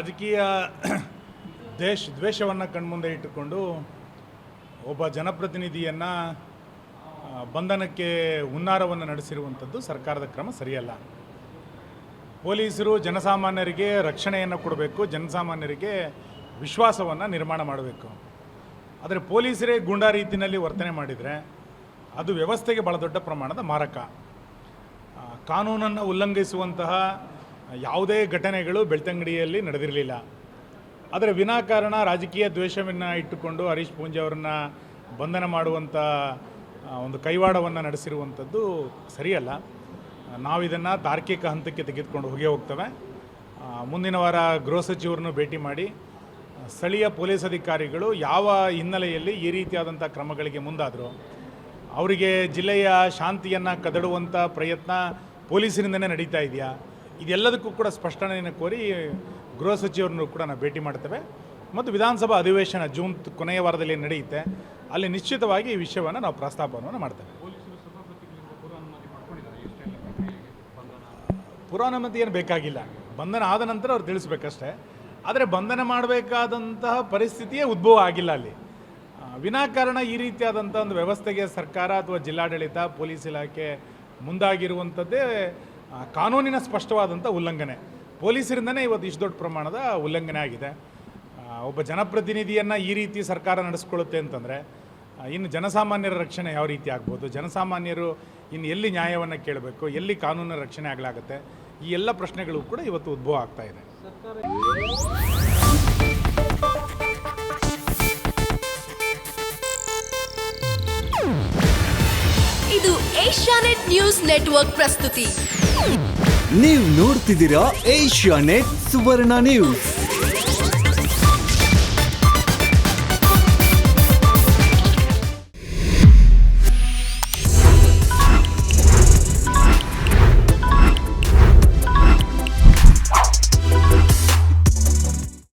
ರಾಜಕೀಯ ದ್ವೇಷವನ್ನು ಕಣ್ಮುಂದೆ ಇಟ್ಟುಕೊಂಡು ಒಬ್ಬ ಜನಪ್ರತಿನಿಧಿಯನ್ನು ಬಂಧನಕ್ಕೆ ಹುನ್ನಾರವನ್ನು ನಡೆಸಿರುವಂಥದ್ದು ಸರ್ಕಾರದ ಕ್ರಮ ಸರಿಯಲ್ಲ. ಪೊಲೀಸರು ಜನಸಾಮಾನ್ಯರಿಗೆ ರಕ್ಷಣೆಯನ್ನು ಕೊಡಬೇಕು, ಜನಸಾಮಾನ್ಯರಿಗೆ ವಿಶ್ವಾಸವನ್ನು ನಿರ್ಮಾಣ ಮಾಡಬೇಕು. ಆದರೆ ಪೊಲೀಸರೇ ಗೂಂಡಾ ರೀತಿಯಲ್ಲಿ ವರ್ತನೆ ಮಾಡಿದರೆ ಅದು ವ್ಯವಸ್ಥೆಗೆ ಭಾಳ ದೊಡ್ಡ ಪ್ರಮಾಣದ ಮಾರಕ. ಕಾನೂನನ್ನು ಉಲ್ಲಂಘಿಸುವಂತಹ ಯಾವುದೇ ಘಟನೆಗಳು ಬೆಳ್ತಂಗಡಿಯಲ್ಲಿ ನಡೆದಿರಲಿಲ್ಲ. ಆದರೆ ವಿನಾಕಾರಣ ರಾಜಕೀಯ ದ್ವೇಷವನ್ನು ಇಟ್ಟುಕೊಂಡು ಹರೀಶ್ ಪೂಂಜೆ ಅವರನ್ನು ಬಂಧನ ಮಾಡುವಂಥ ಒಂದು ಕೈವಾಡವನ್ನು ನಡೆಸಿರುವಂಥದ್ದು ಸರಿಯಲ್ಲ. ನಾವಿದನ್ನು ತಾರ್ಕಿಕ ಹಂತಕ್ಕೆ ತೆಗೆದುಕೊಂಡು ಹೋಗ್ತೇವೆ. ಮುಂದಿನ ವಾರ ಗೃಹ ಸಚಿವರನ್ನು ಭೇಟಿ ಮಾಡಿ ಸ್ಥಳೀಯ ಪೊಲೀಸ್ ಅಧಿಕಾರಿಗಳು ಯಾವ ಹಿನ್ನೆಲೆಯಲ್ಲಿ ಈ ರೀತಿಯಾದಂಥ ಕ್ರಮಗಳಿಗೆ ಮುಂದಾದರು, ಅವರಿಗೆ ಜಿಲ್ಲೆಯ ಶಾಂತಿಯನ್ನು ಕದಡುವಂಥ ಪ್ರಯತ್ನ ಪೊಲೀಸರಿಂದನೇ ನಡೀತಾ ಇದೆಯಾ, ಇದೆಲ್ಲದಕ್ಕೂ ಕೂಡ ಸ್ಪಷ್ಟನೆಯನ್ನು ಕೋರಿ ಗೃಹ ಸಚಿವರನ್ನು ಕೂಡ ನಾವು ಭೇಟಿ ಮಾಡ್ತೇವೆ. ಮತ್ತು ವಿಧಾನಸಭಾ ಅಧಿವೇಶನ ಜೂನ್ ಕೊನೆಯ ವಾರದಲ್ಲಿ ನಡೆಯುತ್ತೆ, ಅಲ್ಲಿ ನಿಶ್ಚಿತವಾಗಿ ಈ ವಿಷಯವನ್ನು ನಾವು ಪ್ರಸ್ತಾಪವನ್ನು ಮಾಡ್ತೇವೆ. ಪುರಾನುಮತಿ ಏನು ಬೇಕಾಗಿಲ್ಲ, ಬಂಧನ ಆದ ನಂತರ ಅವ್ರು ತಿಳಿಸ್ಬೇಕಷ್ಟೇ. ಆದರೆ ಬಂಧನ ಮಾಡಬೇಕಾದಂತಹ ಪರಿಸ್ಥಿತಿಯೇ ಉದ್ಭವ ಆಗಿಲ್ಲ ಅಲ್ಲಿ. ವಿನಾಕಾರಣ ಈ ರೀತಿಯಾದಂಥ ಒಂದು ವ್ಯವಸ್ಥೆಗೆ ಸರ್ಕಾರ ಅಥವಾ ಜಿಲ್ಲಾಡಳಿತ ಪೊಲೀಸ್ ಇಲಾಖೆ ಮುಂದಾಗಿರುವಂಥದ್ದೇ ಕಾನೂನಿನ ಸ್ಪಷ್ಟವಾದಂಥ ಉಲ್ಲಂಘನೆ. ಪೊಲೀಸರಿಂದನೇ ಇವತ್ತು ಇಷ್ಟು ದೊಡ್ಡ ಪ್ರಮಾಣದ ಉಲ್ಲಂಘನೆ ಆಗಿದೆ. ಒಬ್ಬ ಜನಪ್ರತಿನಿಧಿಯನ್ನು ಈ ರೀತಿ ಸರ್ಕಾರ ನಡೆಸ್ಕೊಳ್ಳುತ್ತೆ ಅಂತಂದರೆ ಇನ್ನು ಜನಸಾಮಾನ್ಯರ ರಕ್ಷಣೆ ಯಾವ ರೀತಿ ಆಗ್ಬೋದು, ಜನಸಾಮಾನ್ಯರು ಇನ್ನು ಎಲ್ಲಿ ನ್ಯಾಯವನ್ನು ಕೇಳಬೇಕು, ಎಲ್ಲಿ ಕಾನೂನಿನ ರಕ್ಷಣೆ ಆಗಲಾಗುತ್ತೆ, ಈ ಎಲ್ಲ ಪ್ರಶ್ನೆಗಳು ಕೂಡ ಇವತ್ತು ಉದ್ಭವ ಆಗ್ತಾ ಇದೆ. ಇದು ಏಷ್ಯಾನೆಟ್ ನ್ಯೂಸ್ ನೆಟ್ವರ್ಕ್ ಪ್ರಸ್ತುತಿ. ನೀವು ನೋಡ್ತಿದ್ದೀರಾ ಏಷ್ಯಾನೆಟ್ ಸುವರ್ಣ ನ್ಯೂಸ್.